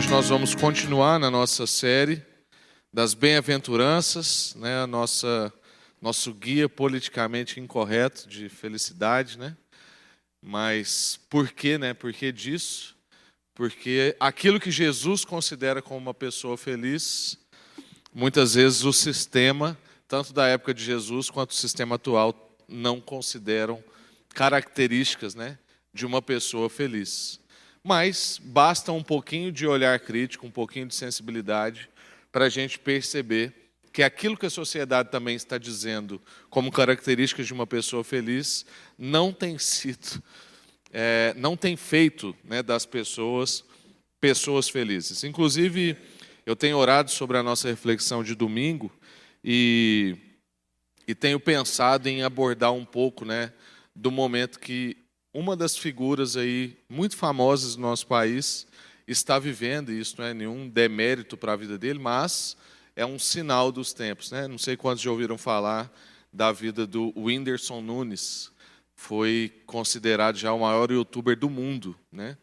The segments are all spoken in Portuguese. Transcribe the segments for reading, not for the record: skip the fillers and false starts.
Hoje nós vamos continuar na nossa série das bem-aventuranças, né? Nosso guia politicamente incorreto de felicidade, né? Mas por quê, né? Por que disso? Porque aquilo que Jesus considera como uma pessoa feliz, muitas vezes o sistema, tanto da época de Jesus quanto o sistema atual, não consideram características, né, de uma pessoa feliz. Mas basta um pouquinho de olhar crítico, um pouquinho de sensibilidade, para a gente perceber que aquilo que a sociedade também está dizendo como características de uma pessoa feliz não tem sido, não tem feito, né, das pessoas felizes. Inclusive, eu tenho orado sobre a nossa reflexão de domingo e tenho pensado em abordar um pouco, né, do momento que uma das figuras aí muito famosas do nosso país está vivendo, e isso não é nenhum demérito para a vida dele, mas é um sinal dos tempos, né? Não sei quantos já ouviram falar da vida do Whindersson Nunes. Foi considerado já o maior youtuber do mundo, né?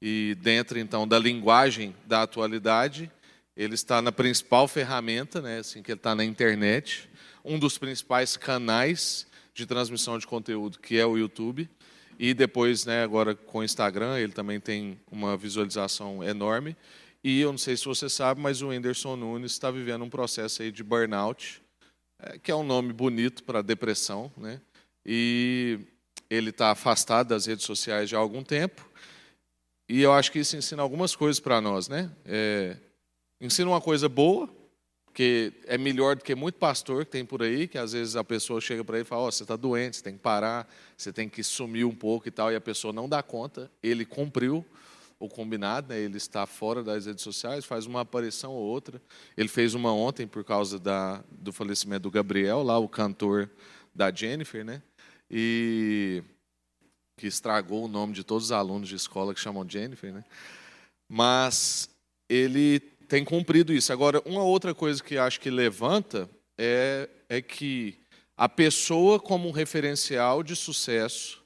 E dentro, então, da linguagem da atualidade, ele está na principal ferramenta, né, assim que ele está na internet, um dos principais canais de transmissão de conteúdo, que é o YouTube. E depois, né, agora com o Instagram, ele também tem uma visualização enorme. E eu não sei se você sabe, mas o Whindersson Nunes está vivendo um processo aí de burnout, que é um nome bonito para depressão, né? E ele está afastado das redes sociais já há algum tempo. E eu acho que isso ensina algumas coisas para nós, né? Ensina uma coisa boa, que é melhor do que muito pastor que tem por aí, que às vezes a pessoa chega para ele e fala, você está doente, você tem que parar, você tem que sumir um pouco e tal, e a pessoa não dá conta. Ele cumpriu o combinado, né? Ele está fora das redes sociais, faz uma aparição ou outra. Ele fez uma ontem por causa do falecimento do Gabriel, lá o cantor da Jennifer, né? E que estragou o nome de todos os alunos de escola que chamam Jennifer, né? Mas ele tem cumprido isso. Agora, uma outra coisa que acho que levanta é que a pessoa como um referencial de sucesso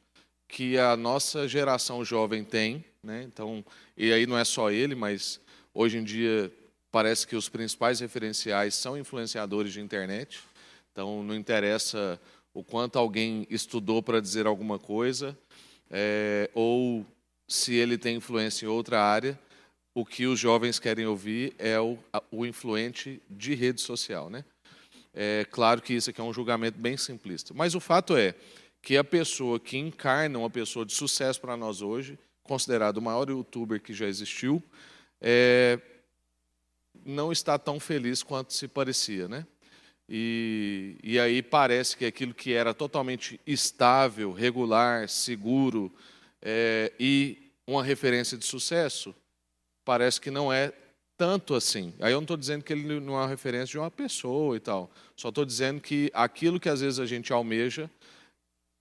que a nossa geração jovem tem, né? Então, e aí não é só ele, mas hoje em dia parece que os principais referenciais são influenciadores de internet. Então, não interessa o quanto alguém estudou para dizer alguma coisa, ou se ele tem influência em outra área. O que os jovens querem ouvir é o influente de rede social, né? É claro que isso aqui é um julgamento bem simplista. Mas o fato é que a pessoa que encarna uma pessoa de sucesso para nós hoje, considerado o maior youtuber que já existiu, não está tão feliz quanto se parecia, né? E aí parece que aquilo que era totalmente estável, regular, seguro, e uma referência de sucesso, parece que não é tanto assim. Aí eu não estou dizendo que ele não é uma referência de uma pessoa e tal. Só estou dizendo que aquilo que às vezes a gente almeja,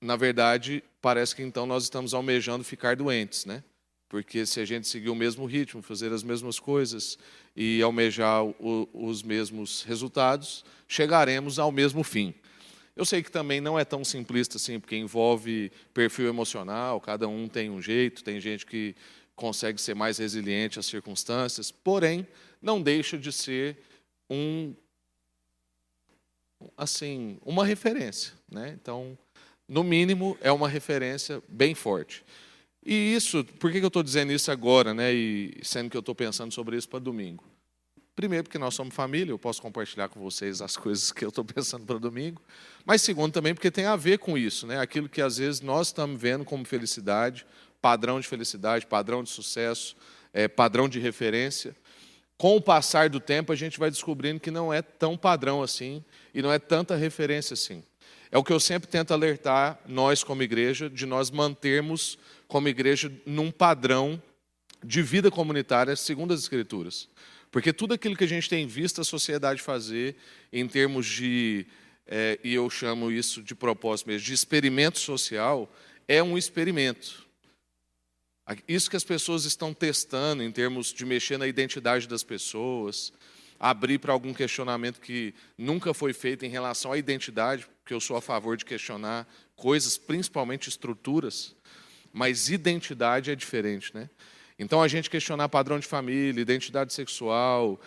na verdade, parece que então nós estamos almejando ficar doentes, né? Porque se a gente seguir o mesmo ritmo, fazer as mesmas coisas e almejar os mesmos resultados, chegaremos ao mesmo fim. Eu sei que também não é tão simplista assim, porque envolve perfil emocional, cada um tem um jeito, tem gente que consegue ser mais resiliente às circunstâncias, porém, não deixa de ser uma referência, né? Então, no mínimo, é uma referência bem forte. E isso, por que eu estou dizendo isso agora, né? E sendo que eu estou pensando sobre isso para domingo? Primeiro, porque nós somos família, eu posso compartilhar com vocês as coisas que eu estou pensando para domingo. Mas segundo, também porque tem a ver com isso, né? Aquilo que às vezes nós estamos vendo como felicidade, padrão de felicidade, padrão de sucesso, padrão de referência. Com o passar do tempo, a gente vai descobrindo que não é tão padrão assim e não é tanta referência assim. É o que eu sempre tento alertar nós como igreja, de nós mantermos como igreja num padrão de vida comunitária segundo as Escrituras. Porque tudo aquilo que a gente tem visto a sociedade fazer em termos de, e eu chamo isso de propósito mesmo, de experimento social, é um experimento. Isso que as pessoas estão testando em termos de mexer na identidade das pessoas, abrir para algum questionamento que nunca foi feito em relação à identidade, porque eu sou a favor de questionar coisas, principalmente estruturas, mas identidade é diferente, né? Então, a gente questionar padrão de família, identidade sexual,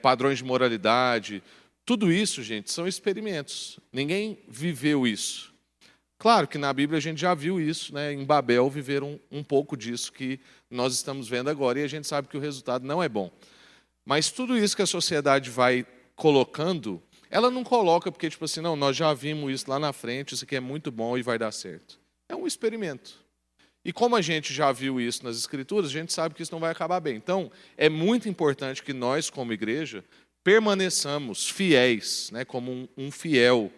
padrões de moralidade, tudo isso, gente, são experimentos. Ninguém viveu isso. Claro que na Bíblia a gente já viu isso, né? Em Babel viveram um pouco disso que nós estamos vendo agora, e a gente sabe que o resultado não é bom. Mas tudo isso que a sociedade vai colocando, ela não coloca porque, tipo assim, não, nós já vimos isso lá na frente, isso aqui é muito bom e vai dar certo. É um experimento. E como a gente já viu isso nas Escrituras, a gente sabe que isso não vai acabar bem. Então, é muito importante que nós, como igreja, permaneçamos fiéis, né, como um fiel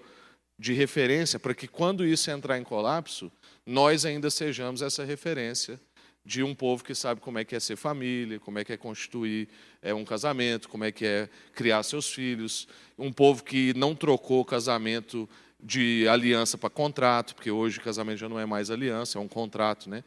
de referência, para que quando isso entrar em colapso, nós ainda sejamos essa referência de um povo que sabe como é que é ser família, como é que é constituir um casamento, como é que é criar seus filhos, um povo que não trocou casamento de aliança para contrato, porque hoje casamento já não é mais aliança, é um contrato, né?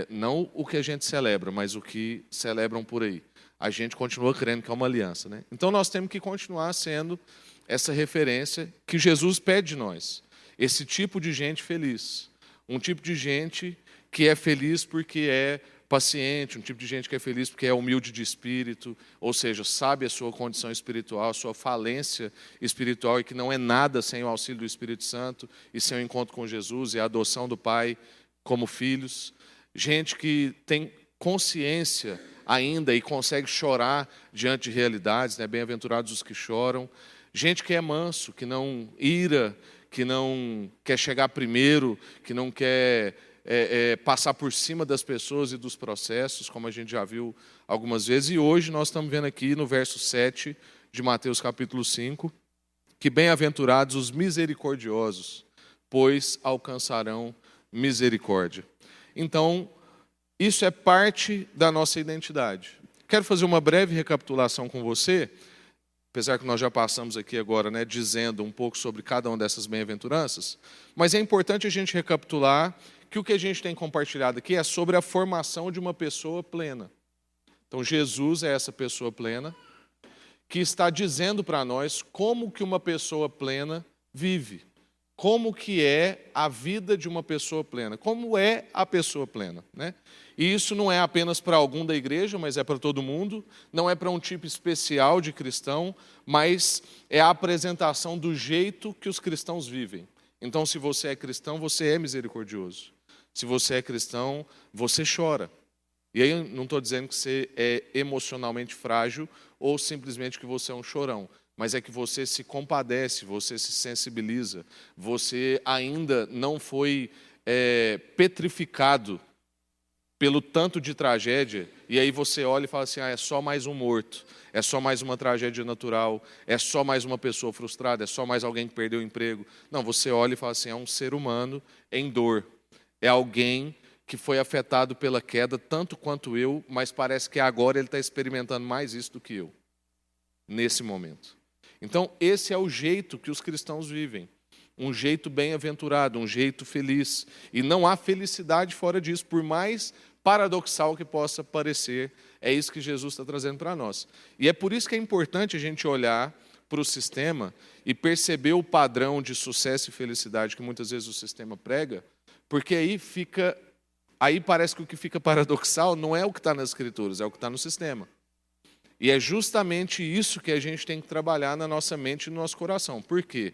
Não o que a gente celebra, mas o que celebram por aí. A gente continua crendo que é uma aliança, né? Então nós temos que continuar sendo essa referência que Jesus pede de nós. Esse tipo de gente feliz. Um tipo de gente que é feliz porque é paciente, um tipo de gente que é feliz porque é humilde de espírito, ou seja, sabe a sua condição espiritual, a sua falência espiritual e que não é nada sem o auxílio do Espírito Santo e sem o encontro com Jesus e a adoção do Pai como filhos. Gente que tem consciência ainda e consegue chorar diante de realidades, né? Bem-aventurados os que choram. Gente que é manso, que não ira, que não quer chegar primeiro, que não quer passar por cima das pessoas e dos processos, como a gente já viu algumas vezes. E hoje nós estamos vendo aqui no verso 7 de Mateus capítulo 5, que bem-aventurados os misericordiosos, pois alcançarão misericórdia. Então, isso é parte da nossa identidade. Quero fazer uma breve recapitulação com você, apesar que nós já passamos aqui agora, né, dizendo um pouco sobre cada uma dessas bem-aventuranças, mas é importante a gente recapitular que o que a gente tem compartilhado aqui é sobre a formação de uma pessoa plena. Então, Jesus é essa pessoa plena que está dizendo para nós como que uma pessoa plena vive, como que é a vida de uma pessoa plena, como é a pessoa plena, né? E isso não é apenas para algum da igreja, mas é para todo mundo, não é para um tipo especial de cristão, mas é a apresentação do jeito que os cristãos vivem. Então, se você é cristão, você é misericordioso. Se você é cristão, você chora. E aí eu não estou dizendo que você é emocionalmente frágil ou simplesmente que você é um chorão, mas é que você se compadece, você se sensibiliza, você ainda não foi petrificado pelo tanto de tragédia, e aí você olha e fala assim, é só mais um morto, é só mais uma tragédia natural, é só mais uma pessoa frustrada, é só mais alguém que perdeu o emprego. Não, você olha e fala assim, é um ser humano em dor, é alguém que foi afetado pela queda tanto quanto eu, mas parece que agora ele está experimentando mais isso do que eu, nesse momento. Então, esse é o jeito que os cristãos vivem. Um jeito bem-aventurado, um jeito feliz. E não há felicidade fora disso, por mais paradoxal que possa parecer. É isso que Jesus está trazendo para nós. E é por isso que é importante a gente olhar para o sistema e perceber o padrão de sucesso e felicidade que muitas vezes o sistema prega, porque aí parece que o que fica paradoxal não é o que está nas Escrituras, é o que está no sistema. E é justamente isso que a gente tem que trabalhar na nossa mente e no nosso coração. Por quê?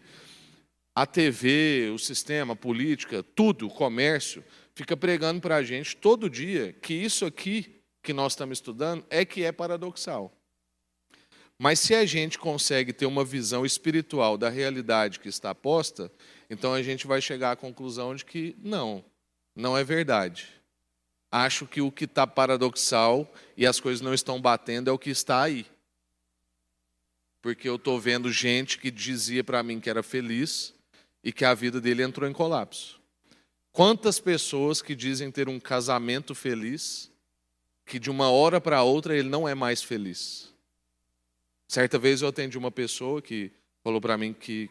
A TV, o sistema, a política, tudo, o comércio, fica pregando para a gente todo dia que isso aqui que nós estamos estudando é que é paradoxal. Mas se a gente consegue ter uma visão espiritual da realidade que está posta, então a gente vai chegar à conclusão de que não é verdade. Acho que o que está paradoxal e as coisas não estão batendo é o que está aí. Porque eu estou vendo gente que dizia para mim que era feliz e que a vida dele entrou em colapso. Quantas pessoas que dizem ter um casamento feliz, que de uma hora para outra ele não é mais feliz. Certa vez eu atendi uma pessoa que falou para mim que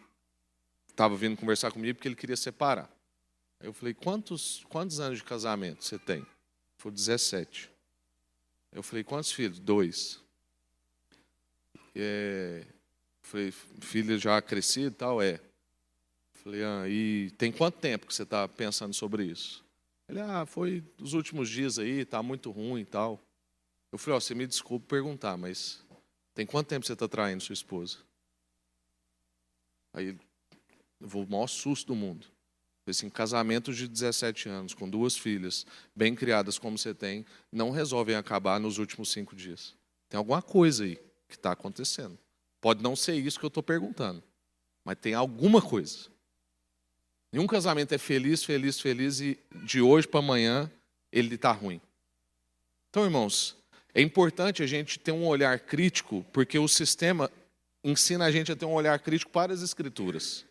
estava vindo conversar comigo porque ele queria separar. Eu falei, quantos anos de casamento você tem? Ele falou, 17. Eu falei, quantos filhos? 2. Falei, filha já crescida e tal? Falei, e tem quanto tempo que você está pensando sobre isso? Ele, foi os últimos dias aí, está muito ruim e tal. Eu falei, ó, você me desculpe perguntar, mas tem quanto tempo você está traindo sua esposa? Aí, eu vou o maior susto do mundo. Assim, casamentos de 17 anos, com 2 filhas, bem criadas como você tem, não resolvem acabar nos últimos 5 dias. Tem alguma coisa aí que está acontecendo. Pode não ser isso que eu estou perguntando, mas tem alguma coisa. Nenhum casamento é feliz, feliz, feliz e de hoje para amanhã ele está ruim. Então, irmãos, é importante a gente ter um olhar crítico, porque o sistema ensina a gente a ter um olhar crítico para as Escrituras.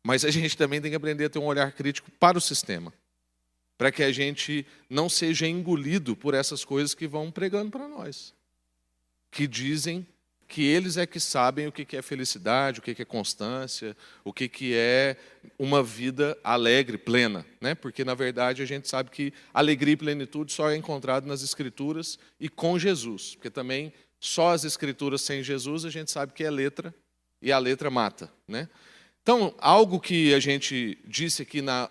Mas a gente também tem que aprender a ter um olhar crítico para o sistema, para que a gente não seja engolido por essas coisas que vão pregando para nós, que dizem que eles é que sabem o que é felicidade, o que é constância, o que é uma vida alegre, plena, né? Porque, na verdade, a gente sabe que alegria e plenitude só é encontrado nas Escrituras e com Jesus, porque também só as Escrituras sem Jesus a gente sabe que é letra, e a letra mata, né? Então, algo que a gente disse aqui na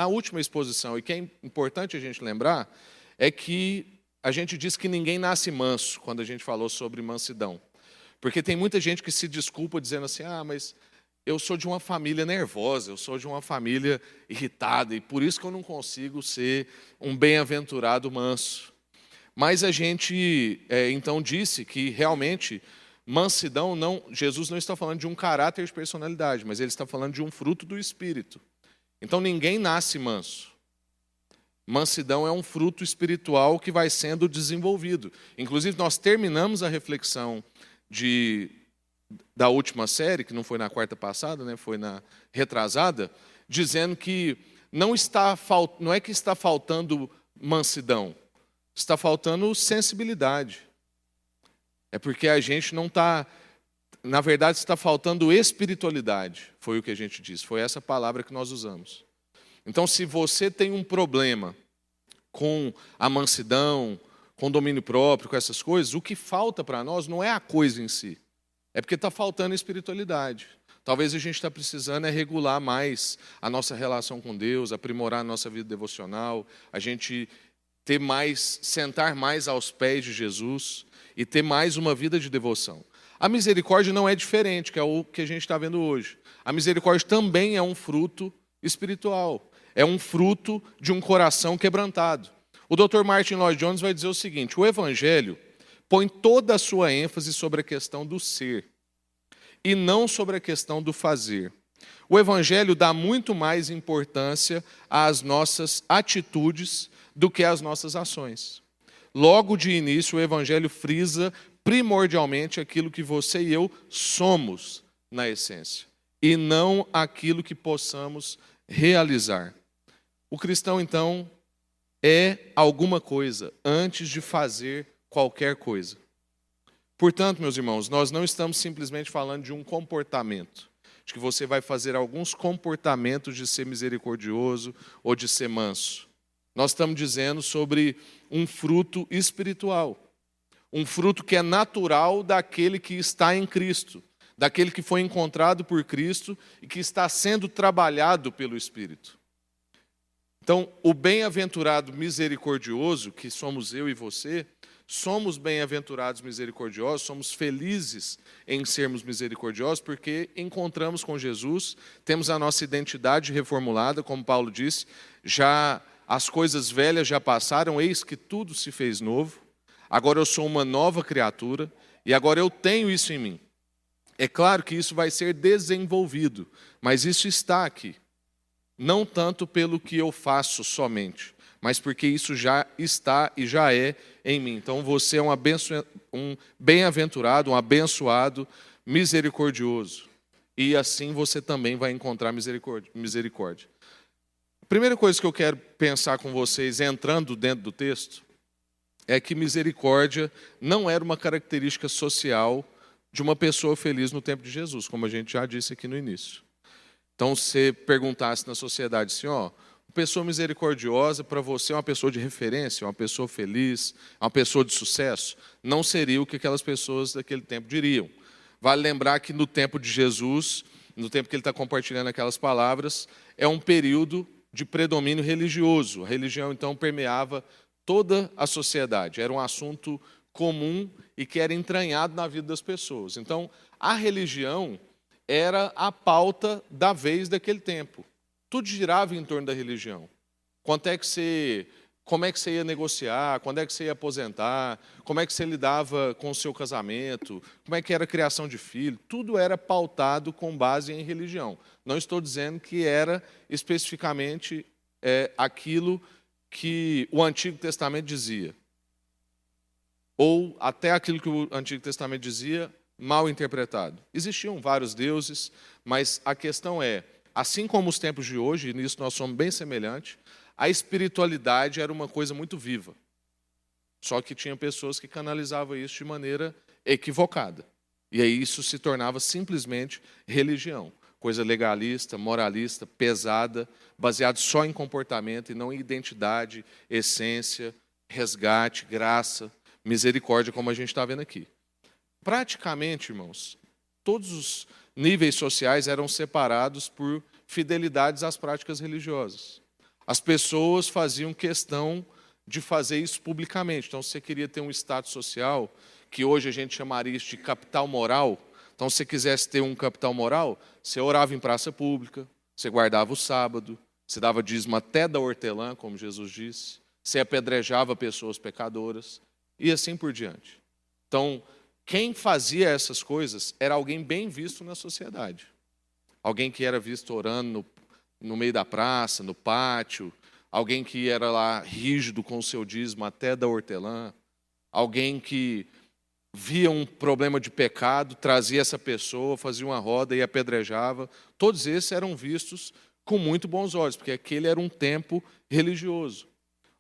última exposição, e que é importante a gente lembrar, é que a gente disse que ninguém nasce manso, quando a gente falou sobre mansidão. Porque tem muita gente que se desculpa dizendo assim, mas eu sou de uma família nervosa, eu sou de uma família irritada, e por isso que eu não consigo ser um bem-aventurado manso. Mas a gente, então, disse que realmente mansidão, Jesus não está falando de um caráter de personalidade, mas ele está falando de um fruto do Espírito. Então ninguém nasce manso. Mansidão é um fruto espiritual que vai sendo desenvolvido. Inclusive, nós terminamos a reflexão da última série, que não foi na quarta passada, né, foi na retrasada, dizendo que não é que está faltando mansidão, está faltando sensibilidade. É porque a gente não está... Na verdade, está faltando espiritualidade. Foi o que a gente disse. Foi essa palavra que nós usamos. Então, se você tem um problema com a mansidão, com domínio próprio, com essas coisas, o que falta para nós não é a coisa em si. É porque está faltando espiritualidade. Talvez a gente está precisando regular mais a nossa relação com Deus, aprimorar a nossa vida devocional, a gente sentar mais aos pés de Jesus e ter mais uma vida de devoção. A misericórdia não é diferente, que é o que a gente está vendo hoje. A misericórdia também é um fruto espiritual. É um fruto de um coração quebrantado. O Dr. Martin Lloyd Jones vai dizer o seguinte, o Evangelho põe toda a sua ênfase sobre a questão do ser e não sobre a questão do fazer. O Evangelho dá muito mais importância às nossas atitudes do que às nossas ações. Logo de início, o Evangelho frisa primordialmente aquilo que você e eu somos na essência, e não aquilo que possamos realizar. O cristão, então, é alguma coisa antes de fazer qualquer coisa. Portanto, meus irmãos, nós não estamos simplesmente falando de um comportamento, de que você vai fazer alguns comportamentos de ser misericordioso ou de ser manso. Nós estamos dizendo sobre um fruto espiritual, um fruto que é natural daquele que está em Cristo, daquele que foi encontrado por Cristo e que está sendo trabalhado pelo Espírito. Então, o bem-aventurado misericordioso, que somos eu e você, somos bem-aventurados misericordiosos, somos felizes em sermos misericordiosos, porque encontramos com Jesus, temos a nossa identidade reformulada, como Paulo disse, as coisas velhas já passaram, eis que tudo se fez novo. Agora eu sou uma nova criatura e agora eu tenho isso em mim. É claro que isso vai ser desenvolvido, mas isso está aqui. Não tanto pelo que eu faço somente, mas porque isso já está e já é em mim. Então você é um bem-aventurado, um abençoado, misericordioso. E assim você também vai encontrar misericórdia. A primeira coisa que eu quero pensar com vocês, entrando dentro do texto, é que misericórdia não era uma característica social de uma pessoa feliz no tempo de Jesus, como a gente já disse aqui no início. Então, se você perguntasse na sociedade assim, uma pessoa misericordiosa para você é uma pessoa de referência, uma pessoa feliz, uma pessoa de sucesso, não seria o que aquelas pessoas daquele tempo diriam. Vale lembrar que no tempo de Jesus, no tempo que ele está compartilhando aquelas palavras, é um período de predomínio religioso. A religião, então, permeava toda a sociedade. Era um assunto comum e que era entranhado na vida das pessoas. Então, a religião era a pauta da vez daquele tempo. Tudo girava em torno da religião. Como é que você ia negociar, quando é que você ia aposentar, como é que você lidava com o seu casamento, como é que era a criação de filho, tudo era pautado com base em religião. Não estou dizendo que era especificamente aquilo que o Antigo Testamento dizia, ou até aquilo que o Antigo Testamento dizia, mal interpretado. Existiam vários deuses, mas a questão é, assim como os tempos de hoje, e nisso nós somos bem semelhantes, a espiritualidade era uma coisa muito viva. Só que tinha pessoas que canalizavam isso de maneira equivocada. E aí isso se tornava simplesmente religião. Coisa legalista, moralista, pesada, baseada só em comportamento e não em identidade, essência, resgate, graça, misericórdia, como a gente está vendo aqui. Praticamente, irmãos, todos os níveis sociais eram separados por fidelidades às práticas religiosas. As pessoas faziam questão de fazer isso publicamente. Então, se você queria ter um status social, que hoje a gente chamaria isso de capital moral, então, se você quisesse ter um capital moral, você orava em praça pública, você guardava o sábado, você dava dízimo até da hortelã, como Jesus disse, você apedrejava pessoas pecadoras, e assim por diante. Então, quem fazia essas coisas era alguém bem visto na sociedade. Alguém que era visto orando no meio da praça, no pátio, alguém que era lá rígido com o seu dízimo até da hortelã, alguém que via um problema de pecado, trazia essa pessoa, fazia uma roda e apedrejava. Todos esses eram vistos com muito bons olhos, porque aquele era um tempo religioso.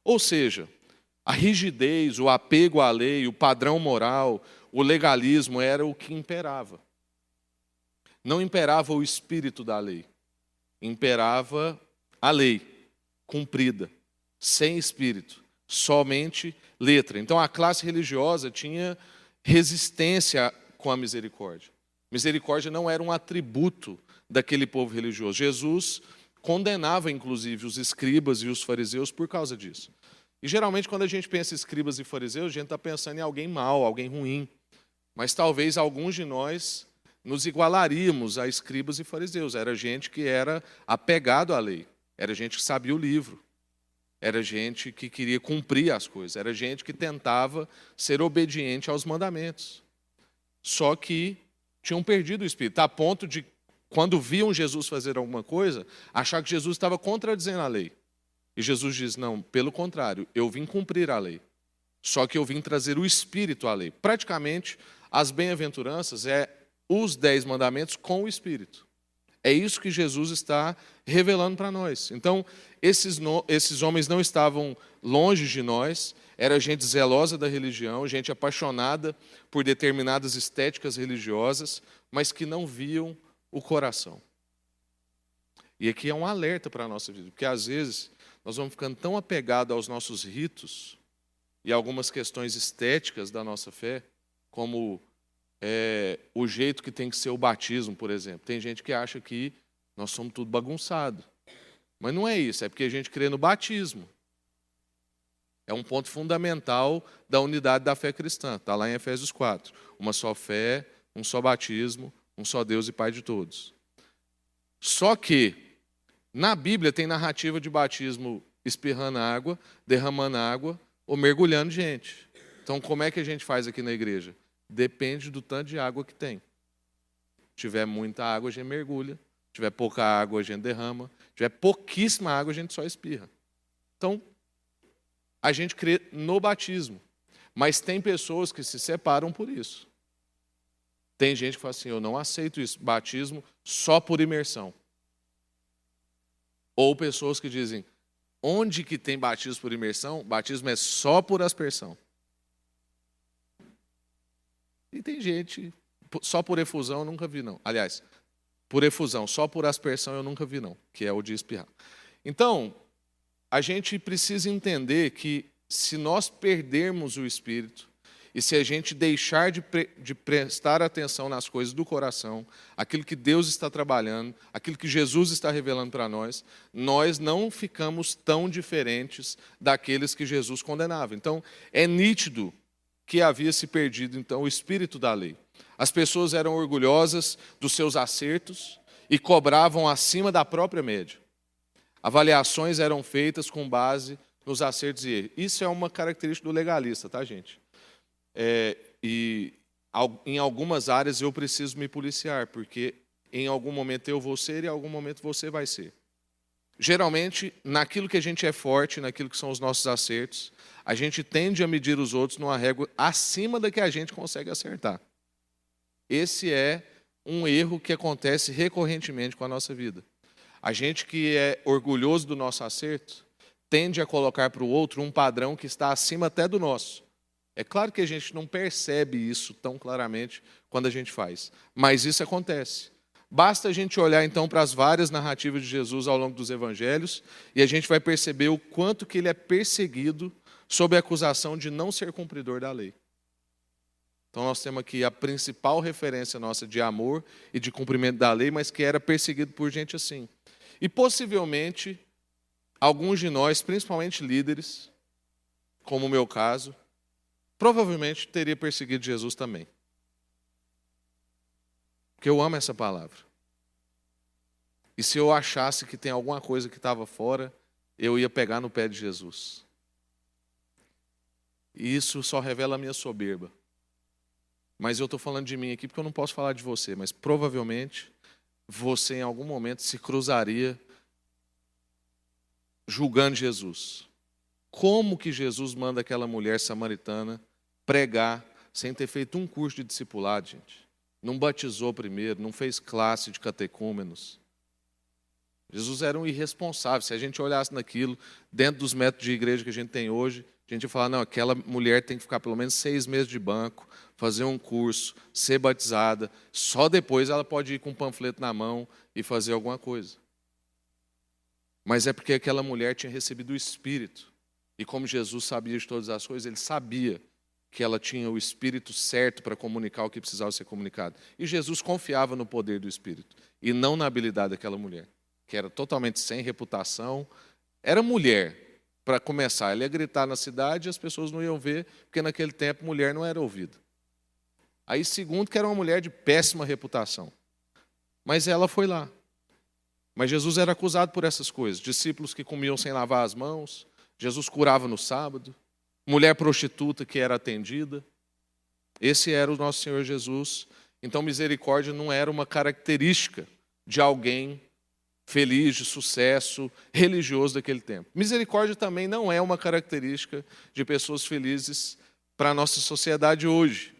Ou seja, a rigidez, o apego à lei, o padrão moral, o legalismo era o que imperava. Não imperava o espírito da lei. Imperava a lei cumprida, sem espírito, somente letra. Então a classe religiosa tinha resistência com a misericórdia. Misericórdia não era um atributo daquele povo religioso. Jesus condenava, inclusive, os escribas e os fariseus por causa disso. E geralmente, quando a gente pensa em escribas e fariseus, a gente está pensando em alguém mau, alguém ruim. Mas talvez alguns de nós nos igualaríamos a escribas e fariseus. Era gente que era apegado à lei. Era gente que sabia o livro. Era gente que queria cumprir as coisas. Era gente que tentava ser obediente aos mandamentos. Só que tinham perdido o espírito, a ponto de, quando viam Jesus fazer alguma coisa, achar que Jesus estava contradizendo a lei. E Jesus diz, não, pelo contrário, eu vim cumprir a lei. Só que eu vim trazer o espírito à lei. Praticamente, as bem-aventuranças os 10 mandamentos com o Espírito. É isso que Jesus está revelando para nós. Então, esses homens não estavam longe de nós, era gente zelosa da religião, gente apaixonada por determinadas estéticas religiosas, mas que não viam o coração. E aqui é um alerta para a nossa vida, porque às vezes nós vamos ficando tão apegados aos nossos ritos e algumas questões estéticas da nossa fé, como o jeito que tem que ser o batismo, por exemplo. Tem gente que acha que nós somos tudo bagunçado. Mas não é isso, é porque a gente crê no batismo. É um ponto fundamental da unidade da fé cristã. Está lá em Efésios 4. Uma só fé, um só batismo, um só Deus e Pai de todos. Só que, na Bíblia tem narrativa de batismo espirrando água, derramando água ou mergulhando gente. Então, como é que a gente faz aqui na igreja? Depende do tanto de água que tem. Se tiver muita água, a gente mergulha. Se tiver pouca água, a gente derrama. Se tiver pouquíssima água, a gente só espirra. Então, a gente crê no batismo. Mas tem pessoas que se separam por isso. Tem gente que fala assim, eu não aceito isso, batismo só por imersão. Ou pessoas que dizem, onde que tem batismo por imersão? Batismo é só por aspersão. E tem gente, só por efusão eu nunca vi, não. Aliás, por efusão, só por aspersão eu nunca vi, não, que é o de espirrar. Então, a gente precisa entender que se nós perdermos o Espírito E se a gente deixar de prestar atenção nas coisas do coração, aquilo que Deus está trabalhando, aquilo que Jesus está revelando para nós, nós não ficamos tão diferentes daqueles que Jesus condenava. Então, é nítido que havia se perdido, então, o espírito da lei. As pessoas eram orgulhosas dos seus acertos e cobravam acima da própria média. Avaliações eram feitas com base nos acertos e erros. Isso é uma característica do legalista, tá, gente? E em algumas áreas eu preciso me policiar, porque em algum momento eu vou ser e em algum momento você vai ser. Geralmente, naquilo que a gente é forte, naquilo que são os nossos acertos, a gente tende a medir os outros numa régua acima da que a gente consegue acertar. Esse é um erro que acontece recorrentemente com a nossa vida. A gente que é orgulhoso do nosso acerto tende a colocar para o outro um padrão que está acima até do nosso. É claro que a gente não percebe isso tão claramente quando a gente faz, mas isso acontece. Basta a gente olhar então para as várias narrativas de Jesus ao longo dos evangelhos e a gente vai perceber o quanto que ele é perseguido sob a acusação de não ser cumpridor da lei. Então nós temos aqui a principal referência nossa de amor e de cumprimento da lei, mas que era perseguido por gente assim. E possivelmente alguns de nós, principalmente líderes, como o meu caso, provavelmente teria perseguido Jesus também. Porque eu amo essa palavra. E se eu achasse que tem alguma coisa que estava fora, eu ia pegar no pé de Jesus. E isso só revela a minha soberba. Mas eu estou falando de mim aqui porque eu não posso falar de você, mas provavelmente você em algum momento se cruzaria julgando Jesus. Como que Jesus manda aquela mulher samaritana pregar sem ter feito um curso de discipulado, gente? Não batizou primeiro, não fez classe de catecúmenos. Jesus era um irresponsável. Se a gente olhasse naquilo, dentro dos métodos de igreja que a gente tem hoje, a gente ia falar, não, aquela mulher tem que ficar pelo menos 6 meses de banco, fazer um curso, ser batizada, só depois ela pode ir com um panfleto na mão e fazer alguma coisa. Mas é porque aquela mulher tinha recebido o Espírito. E como Jesus sabia de todas as coisas, ele sabia que ela tinha o Espírito certo para comunicar o que precisava ser comunicado. E Jesus confiava no poder do Espírito e não na habilidade daquela mulher, que era totalmente sem reputação. Era mulher, para começar. Ela ia gritar na cidade e as pessoas não iam ver, porque naquele tempo mulher não era ouvida. Aí, segundo, que era uma mulher de péssima reputação. Mas ela foi lá. Mas Jesus era acusado por essas coisas. Discípulos que comiam sem lavar as mãos. Jesus curava no sábado. Mulher prostituta que era atendida. Esse era o nosso Senhor Jesus. Então, misericórdia não era uma característica de alguém feliz, de sucesso, religioso daquele tempo. Misericórdia também não é uma característica de pessoas felizes para a nossa sociedade hoje.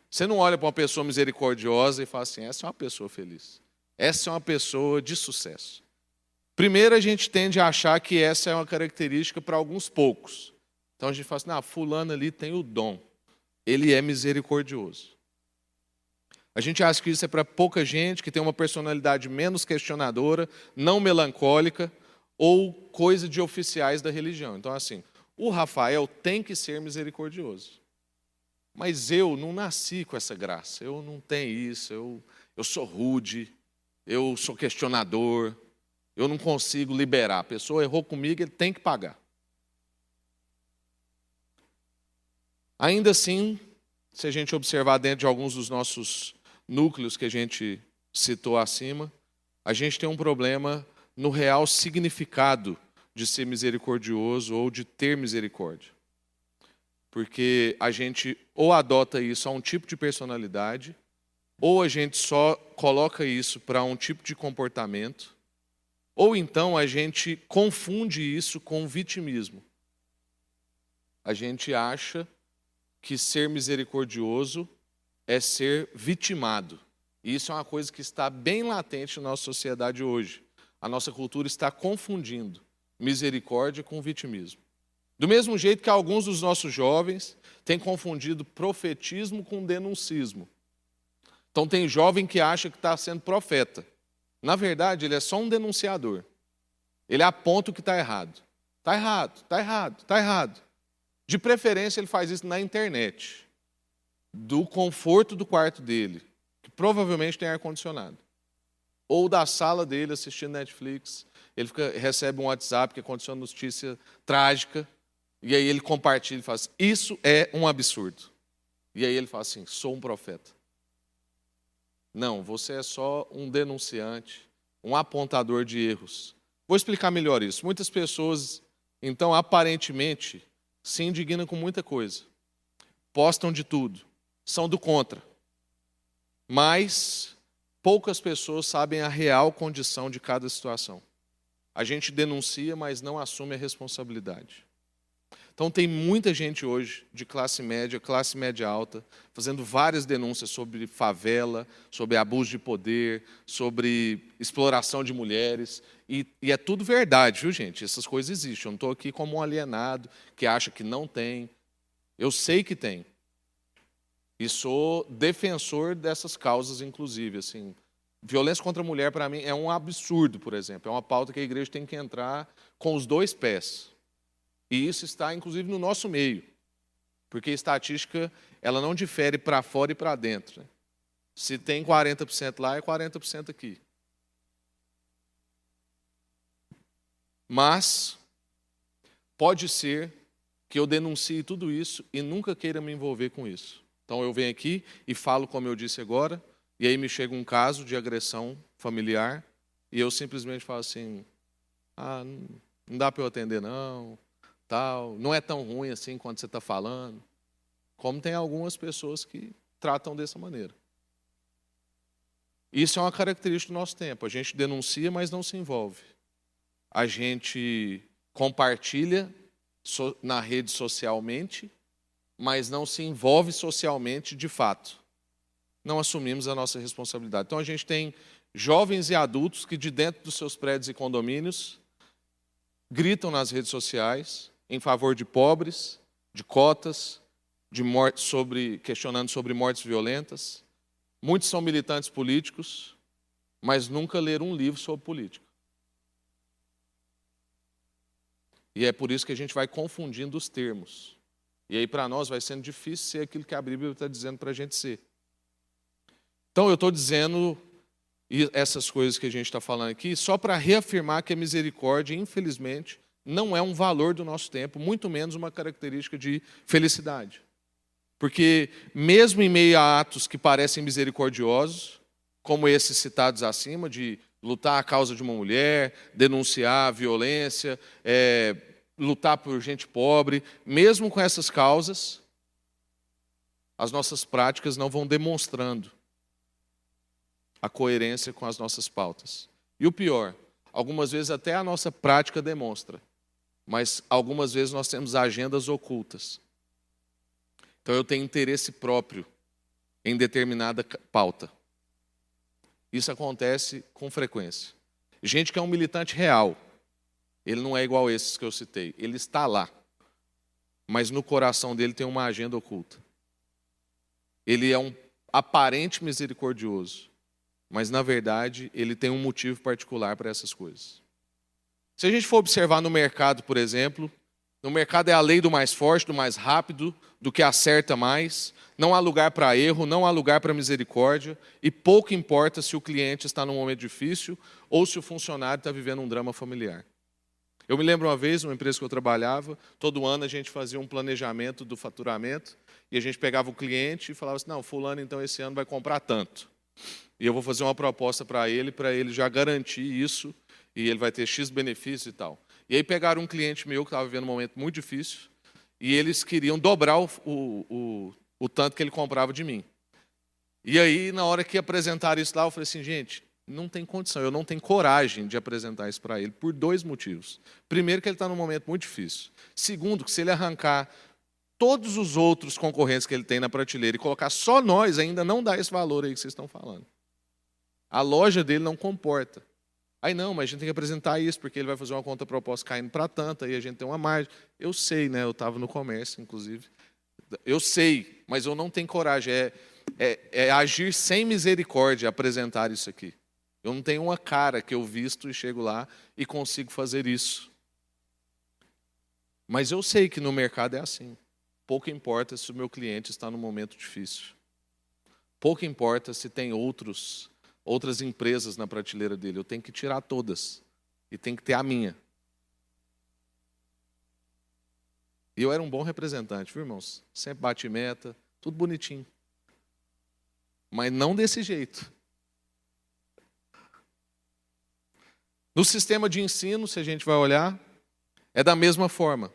Você não olha para uma pessoa misericordiosa e fala assim, essa é uma pessoa feliz. Essa é uma pessoa de sucesso. Primeiro, a gente tende a achar que essa é uma característica para alguns poucos. Então a gente fala assim, fulano ali tem o dom. Ele é misericordioso. A gente acha que isso é para pouca gente, que tem uma personalidade menos questionadora, não melancólica, ou coisa de oficiais da religião. Então, assim, o Rafael tem que ser misericordioso. Mas eu não nasci com essa graça, eu não tenho isso, eu sou rude, eu sou questionador, eu não consigo liberar. A pessoa errou comigo, ele tem que pagar. Ainda assim, se a gente observar dentro de alguns dos nossos núcleos que a gente citou acima, a gente tem um problema no real significado de ser misericordioso ou de ter misericórdia. Porque a gente ou adota isso a um tipo de personalidade, ou a gente só coloca isso para um tipo de comportamento, ou então a gente confunde isso com vitimismo. A gente acha que ser misericordioso é ser vitimado. E isso é uma coisa que está bem latente na nossa sociedade hoje. A nossa cultura está confundindo misericórdia com vitimismo. Do mesmo jeito que alguns dos nossos jovens têm confundido profetismo com denuncismo. Então tem jovem que acha que está sendo profeta. Na verdade, ele é só um denunciador. Ele aponta o que está errado. Está errado, está errado, está errado. De preferência, ele faz isso na internet. do conforto do quarto dele, que provavelmente tem ar-condicionado, ou da sala dele assistindo Netflix, ele recebe um WhatsApp que aconteceu uma notícia trágica, e aí ele compartilha e fala assim, isso é um absurdo. E aí ele fala assim, sou um profeta. Não, você é só um denunciante, um apontador de erros. Vou explicar melhor isso. Muitas pessoas, então, aparentemente, se indignam com muita coisa. Postam de tudo. São do contra. Mas poucas pessoas sabem a real condição de cada situação. A gente denuncia, mas não assume a responsabilidade. Então tem muita gente hoje, de classe média alta, fazendo várias denúncias sobre favela, sobre abuso de poder, sobre exploração de mulheres. E é tudo verdade, viu, gente? Essas coisas existem. Eu não estou aqui como um alienado que acha que não tem. Eu sei que tem. E sou defensor dessas causas, inclusive. Assim, violência contra a mulher, para mim, é um absurdo, por exemplo. É uma pauta que a igreja tem que entrar com os dois pés. E isso está, inclusive, no nosso meio. Porque a estatística ela não difere para fora e para dentro. Né? Se tem 40% lá, é 40% aqui. Mas pode ser que eu denuncie tudo isso e nunca queira me envolver com isso. Então eu venho aqui e falo como eu disse agora, e aí me chega um caso de agressão familiar, e eu simplesmente falo assim, não dá para eu atender não, tal, não é tão ruim assim quando você está falando. Como tem algumas pessoas que tratam dessa maneira. Isso é uma característica do nosso tempo. A gente denuncia, mas não se envolve. A gente compartilha na rede socialmente, mas não se envolve socialmente de fato. Não assumimos a nossa responsabilidade. Então a gente tem jovens e adultos que de dentro dos seus prédios e condomínios gritam nas redes sociais em favor de pobres, de cotas, de mortes questionando sobre mortes violentas. Muitos são militantes políticos, mas nunca leram um livro sobre política. E é por isso que a gente vai confundindo os termos. E aí, para nós, vai sendo difícil ser aquilo que a Bíblia está dizendo para a gente ser. Então, eu estou dizendo essas coisas que a gente está falando aqui só para reafirmar que a misericórdia, infelizmente, não é um valor do nosso tempo, muito menos uma característica de felicidade. Porque, mesmo em meio a atos que parecem misericordiosos, como esses citados acima, de lutar a causa de uma mulher, denunciar a violência, lutar por gente pobre, mesmo com essas causas, as nossas práticas não vão demonstrando a coerência com as nossas pautas. E o pior, algumas vezes até a nossa prática demonstra, mas algumas vezes nós temos agendas ocultas. Então eu tenho interesse próprio em determinada pauta. Isso acontece com frequência. Gente que é um militante real, ele não é igual a esses que eu citei, ele está lá, mas no coração dele tem uma agenda oculta. Ele é um aparente misericordioso, mas na verdade ele tem um motivo particular para essas coisas. Se a gente for observar no mercado, por exemplo, no mercado é a lei do mais forte, do mais rápido, do que acerta mais. Não há lugar para erro, não há lugar para misericórdia. E pouco importa se o cliente está num momento difícil ou se o funcionário está vivendo um drama familiar. Eu me lembro uma vez, numa empresa que eu trabalhava, todo ano a gente fazia um planejamento do faturamento e a gente pegava o cliente e falava assim, não, fulano então esse ano vai comprar tanto. E eu vou fazer uma proposta para ele já garantir isso e ele vai ter X benefícios e tal. E aí pegaram um cliente meu que estava vivendo um momento muito difícil e eles queriam dobrar o tanto que ele comprava de mim. E aí, na hora que apresentaram isso lá, eu falei assim, gente, não tem condição, eu não tenho coragem de apresentar isso para ele, por 2 motivos. Primeiro, que ele está num momento muito difícil. Segundo, que se ele arrancar todos os outros concorrentes que ele tem na prateleira e colocar só nós, ainda não dá esse valor aí que vocês estão falando. A loja dele não comporta. Aí não, mas a gente tem que apresentar isso, porque ele vai fazer uma conta proposta caindo para tanto, aí a gente tem uma margem. Eu sei, né? Eu estava no comércio, inclusive. Eu sei, mas eu não tenho coragem. É agir sem misericórdia, apresentar isso aqui. Eu não tenho uma cara que eu visto e chego lá e consigo fazer isso. Mas eu sei que no mercado é assim. Pouco importa se o meu cliente está num momento difícil. Pouco importa se tem outras empresas na prateleira dele. Eu tenho que tirar todas. E tem que ter a minha. E eu era um bom representante, viu, irmãos? Sempre bati meta, tudo bonitinho. Mas não desse jeito. No sistema de ensino, se a gente vai olhar, é da mesma forma.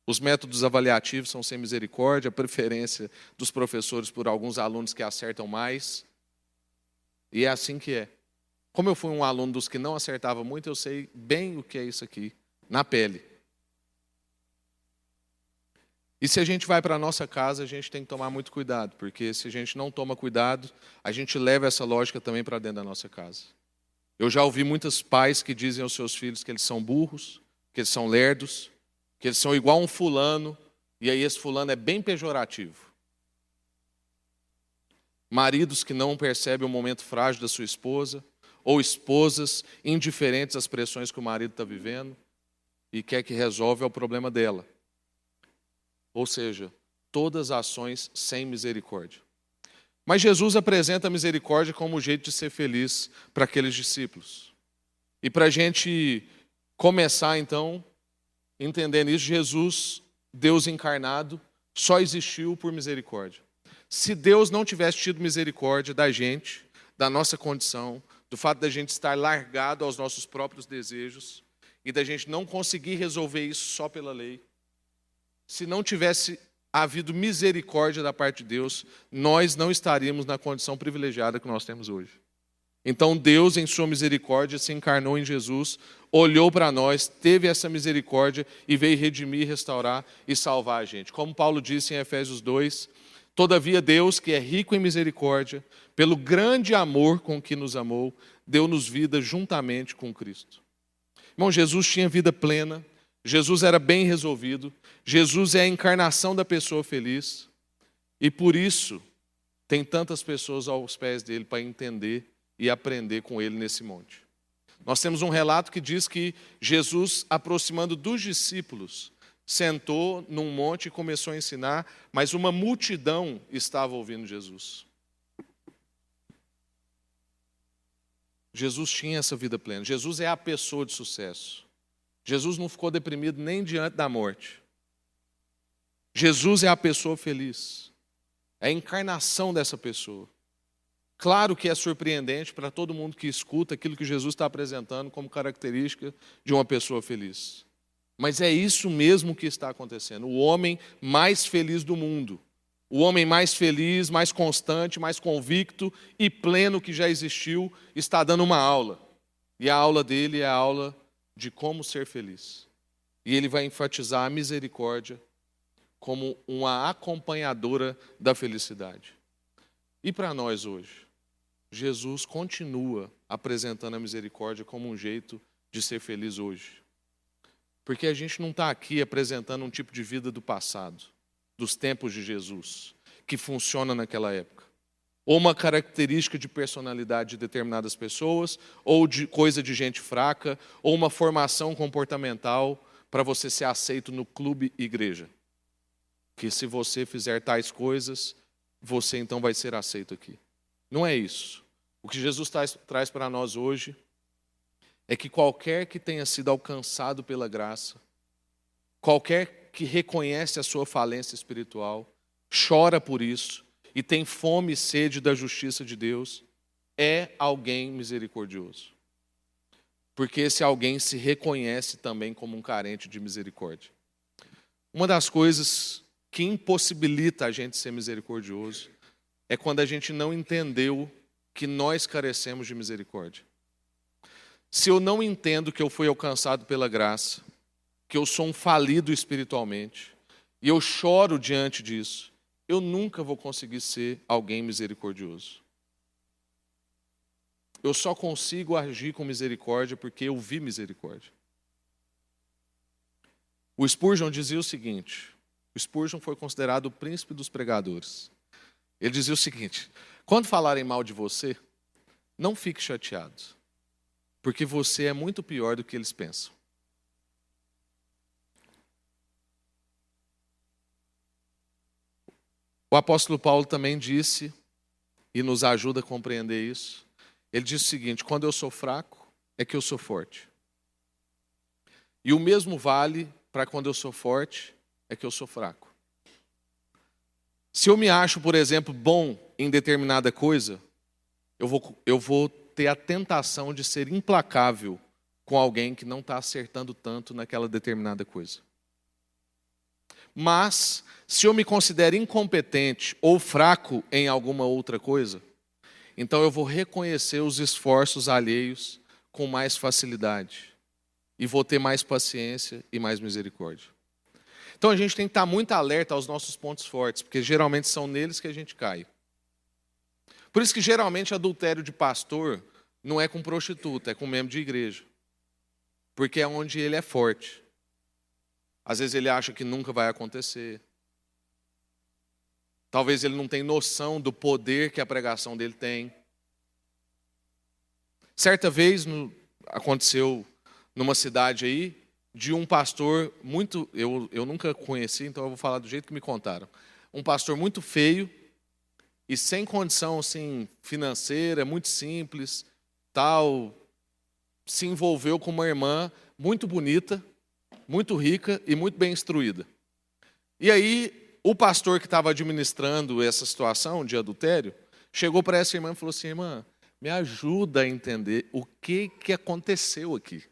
Os métodos avaliativos são sem misericórdia, a preferência dos professores por alguns alunos que acertam mais. E é assim que é. Como eu fui um aluno dos que não acertava muito, eu sei bem o que é isso aqui, na pele. E se a gente vai para a nossa casa, a gente tem que tomar muito cuidado, porque se a gente não toma cuidado, a gente leva essa lógica também para dentro da nossa casa. Eu já ouvi muitos pais que dizem aos seus filhos que eles são burros, que eles são lerdos, que eles são igual a um fulano, e aí esse fulano é bem pejorativo. Maridos que não percebem o momento frágil da sua esposa, ou esposas indiferentes às pressões que o marido está vivendo, e quer que resolva o problema dela. Ou seja, todas as ações sem misericórdia. Mas Jesus apresenta a misericórdia como um jeito de ser feliz para aqueles discípulos. E para a gente começar, então, entendendo isso, Jesus, Deus encarnado, só existiu por misericórdia. Se Deus não tivesse tido misericórdia da gente, da nossa condição, do fato da gente estar largado aos nossos próprios desejos e da gente não conseguir resolver isso só pela lei, se não tivesse havido misericórdia da parte de Deus, nós não estaríamos na condição privilegiada que nós temos hoje. Então Deus, em sua misericórdia, se encarnou em Jesus, olhou para nós, teve essa misericórdia e veio redimir, restaurar e salvar a gente. Como Paulo disse em Efésios 2, todavia Deus, que é rico em misericórdia, pelo grande amor com que nos amou, deu-nos vida juntamente com Cristo. Irmão, Jesus tinha vida plena, Jesus era bem resolvido, Jesus é a encarnação da pessoa feliz e por isso tem tantas pessoas aos pés dele para entender e aprender com ele nesse monte. Nós temos um relato que diz que Jesus, aproximando dos discípulos, sentou num monte e começou a ensinar, mas uma multidão estava ouvindo Jesus. Jesus tinha essa vida plena, Jesus é a pessoa de sucesso. Jesus não ficou deprimido nem diante da morte. Jesus é a pessoa feliz. É a encarnação dessa pessoa. Claro que é surpreendente para todo mundo que escuta aquilo que Jesus está apresentando como característica de uma pessoa feliz. Mas é isso mesmo que está acontecendo. O homem mais feliz do mundo. O homem mais feliz, mais constante, mais convicto e pleno que já existiu está dando uma aula. E a aula dele é a aula de como ser feliz. E ele vai enfatizar a misericórdia como uma acompanhadora da felicidade. E para nós hoje, Jesus continua apresentando a misericórdia como um jeito de ser feliz hoje. Porque a gente não está aqui apresentando um tipo de vida do passado, dos tempos de Jesus, que funciona naquela época. Ou uma característica de personalidade de determinadas pessoas, ou de coisa de gente fraca, ou uma formação comportamental para você ser aceito no clube igreja. Que se você fizer tais coisas, você então vai ser aceito aqui. Não é isso. O que Jesus traz para nós hoje é que qualquer que tenha sido alcançado pela graça, qualquer que reconhece a sua falência espiritual, chora por isso e tem fome e sede da justiça de Deus, é alguém misericordioso. Porque esse alguém se reconhece também como um carente de misericórdia. Uma das coisas que impossibilita a gente ser misericordioso é quando a gente não entendeu que nós carecemos de misericórdia. Se eu não entendo que eu fui alcançado pela graça, que eu sou um falido espiritualmente, e eu choro diante disso, eu nunca vou conseguir ser alguém misericordioso. Eu só consigo agir com misericórdia porque eu vi misericórdia. O Spurgeon dizia o seguinte, o Spurgeon foi considerado o príncipe dos pregadores. Ele dizia o seguinte, quando falarem mal de você, não fique chateado, porque você é muito pior do que eles pensam. O apóstolo Paulo também disse, e nos ajuda a compreender isso, ele disse o seguinte: quando eu sou fraco, é que eu sou forte. E o mesmo vale para quando eu sou forte, é que eu sou fraco. Se eu me acho, por exemplo, bom em determinada coisa, eu vou ter a tentação de ser implacável com alguém que não está acertando tanto naquela determinada coisa. Mas, se eu me considero incompetente ou fraco em alguma outra coisa, então eu vou reconhecer os esforços alheios com mais facilidade. E vou ter mais paciência e mais misericórdia. Então a gente tem que estar muito alerta aos nossos pontos fortes, porque geralmente são neles que a gente cai. Por isso que geralmente adultério de pastor não é com prostituta, é com membro de igreja. Porque é onde ele é forte. Às vezes ele acha que nunca vai acontecer. Talvez ele não tenha noção do poder que a pregação dele tem. Certa vez aconteceu numa cidade aí, de um pastor muito, eu nunca conheci, então eu vou falar do jeito que me contaram. Um pastor muito feio e sem condição assim, financeira, muito simples, tal, se envolveu com uma irmã muito bonita, muito rica e muito bem instruída. E aí, o pastor que estava administrando essa situação de adultério, chegou para essa irmã e falou assim: irmã, me ajuda a entender o que aconteceu aqui.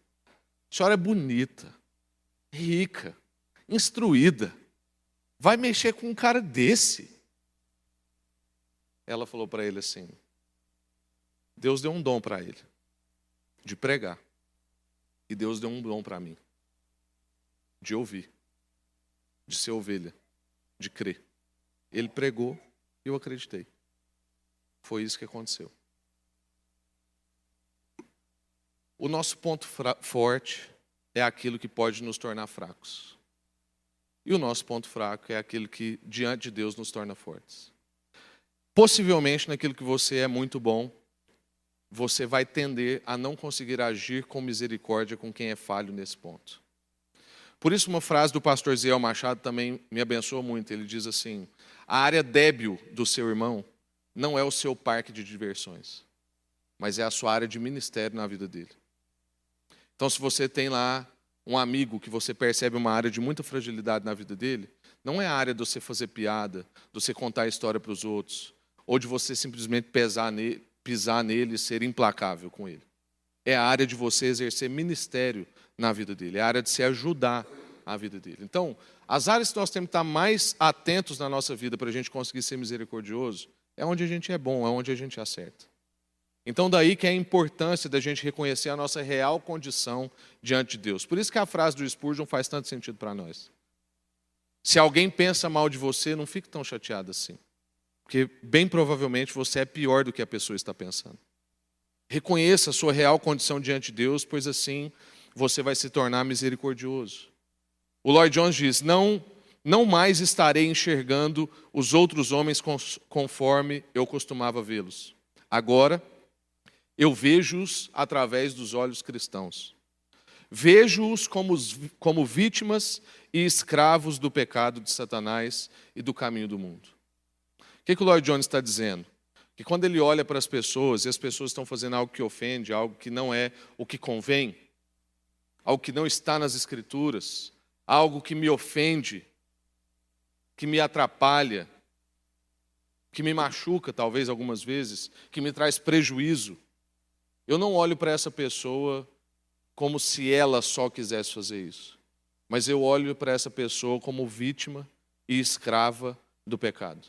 A senhora é bonita, rica, instruída. Vai mexer com um cara desse? Ela falou para ele assim: Deus deu um dom para ele, de pregar. E Deus deu um dom para mim, de ouvir, de ser ovelha, de crer. Ele pregou e eu acreditei. Foi isso que aconteceu. O nosso ponto forte é aquilo que pode nos tornar fracos. E o nosso ponto fraco é aquilo que, diante de Deus, nos torna fortes. Possivelmente, naquilo que você é muito bom, você vai tender a não conseguir agir com misericórdia com quem é falho nesse ponto. Por isso, uma frase do pastor Ziel Machado também me abençoa muito. Ele diz assim: a área débil do seu irmão não é o seu parque de diversões, mas é a sua área de ministério na vida dele. Então, se você tem lá um amigo que você percebe uma área de muita fragilidade na vida dele, não é a área de você fazer piada, de você contar a história para os outros, ou de você simplesmente pisar nele e ser implacável com ele. É a área de você exercer ministério na vida dele, é a área de se ajudar a vida dele. Então, as áreas que nós temos que estar mais atentos na nossa vida para a gente conseguir ser misericordioso, é onde a gente é bom, é onde a gente acerta. Então daí que é a importância da gente reconhecer a nossa real condição diante de Deus. Por isso que a frase do Spurgeon faz tanto sentido para nós. Se alguém pensa mal de você, não fique tão chateado assim. Porque bem provavelmente você é pior do que a pessoa está pensando. Reconheça a sua real condição diante de Deus, pois assim você vai se tornar misericordioso. O Lloyd Jones diz: não mais estarei enxergando os outros homens conforme eu costumava vê-los. Agora, eu vejo-os através dos olhos cristãos. Vejo-os como vítimas e escravos do pecado de Satanás e do caminho do mundo. O que o Lloyd Jones está dizendo? Que quando ele olha para as pessoas e as pessoas estão fazendo algo que ofende, algo que não é o que convém, algo que não está nas Escrituras, algo que me ofende, que me atrapalha, que me machuca talvez algumas vezes, que me traz prejuízo, eu não olho para essa pessoa como se ela só quisesse fazer isso, mas eu olho para essa pessoa como vítima e escrava do pecado.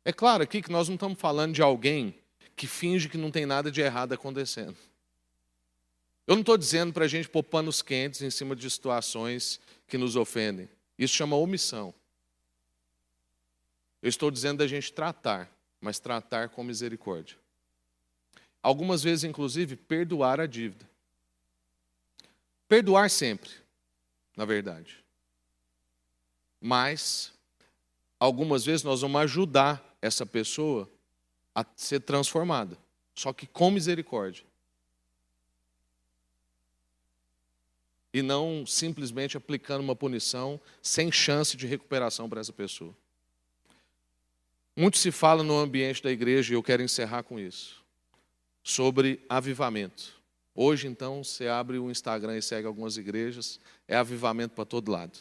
É claro aqui que nós não estamos falando de alguém que finge que não tem nada de errado acontecendo. Eu não estou dizendo para a gente pôr panos quentes em cima de situações que nos ofendem. Isso chama omissão. Eu estou dizendo da gente tratar, mas tratar com misericórdia. Algumas vezes, inclusive, perdoar a dívida. Perdoar sempre, na verdade. Mas, algumas vezes, nós vamos ajudar essa pessoa a ser transformada. Só que com misericórdia. E não simplesmente aplicando uma punição sem chance de recuperação para essa pessoa. Muito se fala no ambiente da igreja, e eu quero encerrar com isso, sobre avivamento. Hoje, então, você abre o Instagram e segue algumas igrejas, é avivamento para todo lado.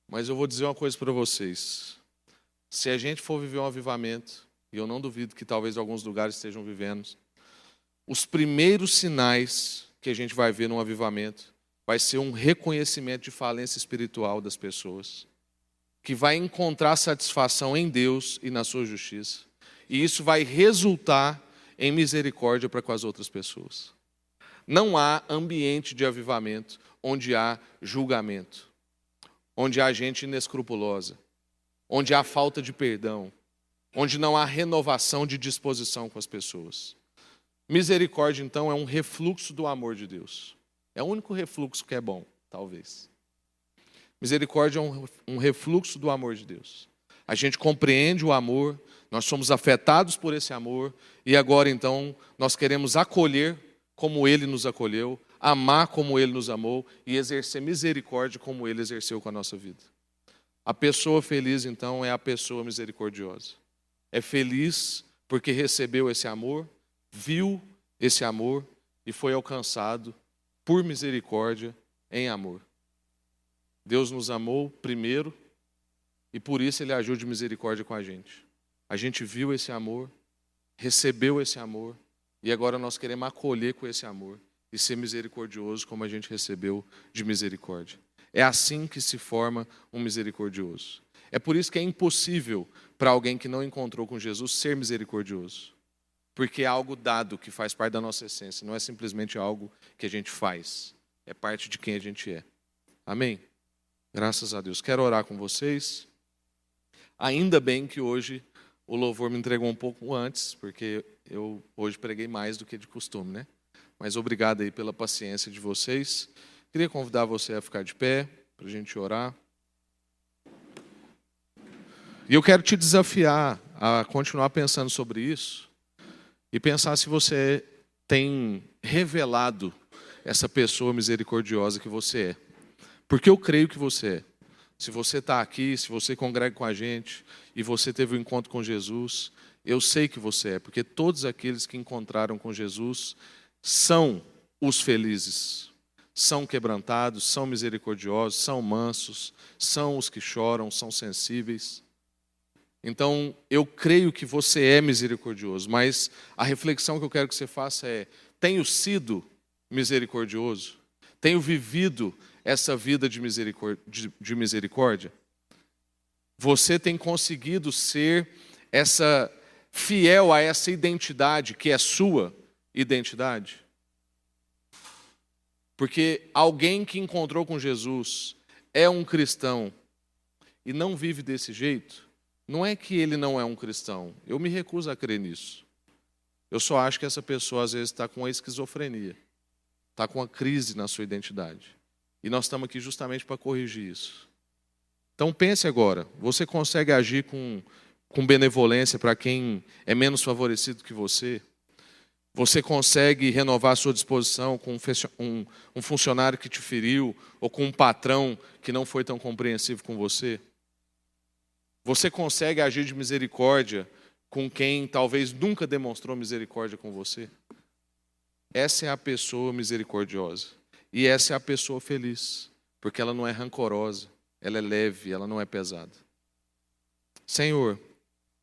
Mas eu vou dizer uma coisa para vocês. Se a gente for viver um avivamento, e eu não duvido que talvez alguns lugares estejam vivendo, os primeiros sinais que a gente vai ver num avivamento vai ser um reconhecimento de falência espiritual das pessoas, que vai encontrar satisfação em Deus e na sua justiça. E isso vai resultar em misericórdia para com as outras pessoas. Não há ambiente de avivamento onde há julgamento, onde há gente inescrupulosa, onde há falta de perdão, onde não há renovação de disposição com as pessoas. Misericórdia, então, é um refluxo do amor de Deus. É o único refluxo que é bom, talvez. Misericórdia é um refluxo do amor de Deus. A gente compreende o amor, nós somos afetados por esse amor, e agora, então, nós queremos acolher como Ele nos acolheu, amar como Ele nos amou e exercer misericórdia como Ele exerceu com a nossa vida. A pessoa feliz, então, é a pessoa misericordiosa. É feliz porque recebeu esse amor, viu esse amor e foi alcançado por misericórdia em amor. Deus nos amou primeiro e por isso Ele agiu de misericórdia com a gente. A gente viu esse amor, recebeu esse amor e agora nós queremos acolher com esse amor e ser misericordioso como a gente recebeu de misericórdia. É assim que se forma um misericordioso. É por isso que é impossível para alguém que não encontrou com Jesus ser misericordioso. Porque é algo dado que faz parte da nossa essência, não é simplesmente algo que a gente faz. É parte de quem a gente é. Amém? Graças a Deus. Quero orar com vocês. Ainda bem que hoje o louvor me entregou um pouco antes, porque eu hoje preguei mais do que de costume, né? Mas obrigado aí pela paciência de vocês. Queria convidar você a ficar de pé, para a gente orar. E eu quero te desafiar a continuar pensando sobre isso e pensar se você tem revelado essa pessoa misericordiosa que você é. Porque eu creio que você é. Se você está aqui, se você congrega com a gente e você teve um encontro com Jesus, eu sei que você é, porque todos aqueles que encontraram com Jesus são os felizes, são quebrantados, são misericordiosos, são mansos, são os que choram, são sensíveis. Então, eu creio que você é misericordioso, mas a reflexão que eu quero que você faça é: tenho sido misericordioso? Tenho vivido essa vida de misericórdia? Você tem conseguido ser fiel a essa identidade que é sua identidade? Porque alguém que encontrou com Jesus é um cristão e não vive desse jeito, não é que ele não é um cristão. Eu me recuso a crer nisso. Eu só acho que essa pessoa às vezes está com uma esquizofrenia, está com uma crise na sua identidade. E nós estamos aqui justamente para corrigir isso. Então pense agora, você consegue agir com benevolência para quem é menos favorecido que você? Você consegue renovar a sua disposição com um funcionário que te feriu ou com um patrão que não foi tão compreensivo com você? Você consegue agir de misericórdia com quem talvez nunca demonstrou misericórdia com você? Essa é a pessoa misericordiosa. E essa é a pessoa feliz, porque ela não é rancorosa, ela é leve, ela não é pesada. Senhor,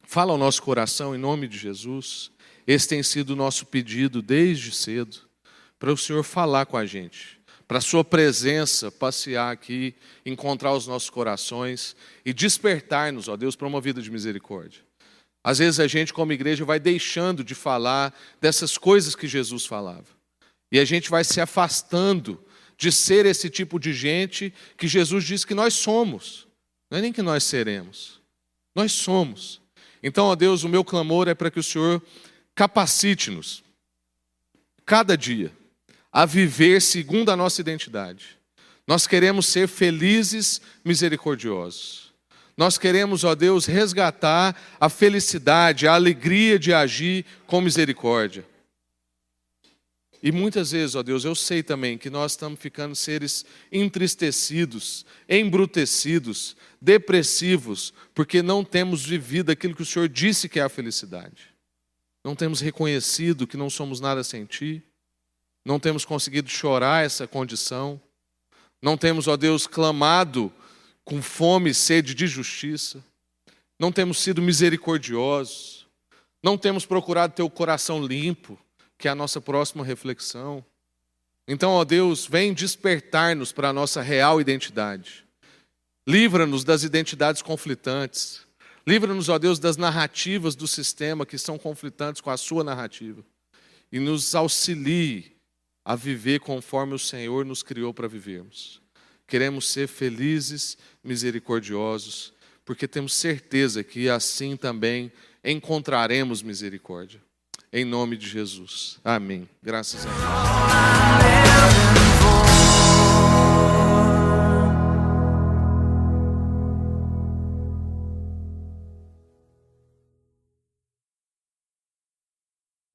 fala ao nosso coração em nome de Jesus. Esse tem sido o nosso pedido desde cedo, para o Senhor falar com a gente, para a sua presença passear aqui, encontrar os nossos corações e despertar-nos, ó Deus, para uma vida de misericórdia. Às vezes a gente, como igreja, vai deixando de falar dessas coisas que Jesus falava. E a gente vai se afastando de ser esse tipo de gente que Jesus disse que nós somos. Não é nem que nós seremos. Nós somos. Então, ó Deus, o meu clamor é para que o Senhor capacite-nos, cada dia, a viver segundo a nossa identidade. Nós queremos ser felizes, misericordiosos. Nós queremos, ó Deus, resgatar a felicidade, a alegria de agir com misericórdia. E muitas vezes, ó Deus, eu sei também que nós estamos ficando seres entristecidos, embrutecidos, depressivos, porque não temos vivido aquilo que o Senhor disse que é a felicidade. Não temos reconhecido que não somos nada sem Ti. Não temos conseguido chorar essa condição. Não temos, ó Deus, clamado com fome e sede de justiça. Não temos sido misericordiosos. Não temos procurado ter o coração limpo, que é a nossa próxima reflexão. Então, ó Deus, vem despertar-nos para a nossa real identidade. Livra-nos das identidades conflitantes. Livra-nos, ó Deus, das narrativas do sistema que são conflitantes com a sua narrativa. E nos auxilie a viver conforme o Senhor nos criou para vivermos. Queremos ser felizes, misericordiosos, porque temos certeza que assim também encontraremos misericórdia. Em nome de Jesus. Amém. Graças a Deus.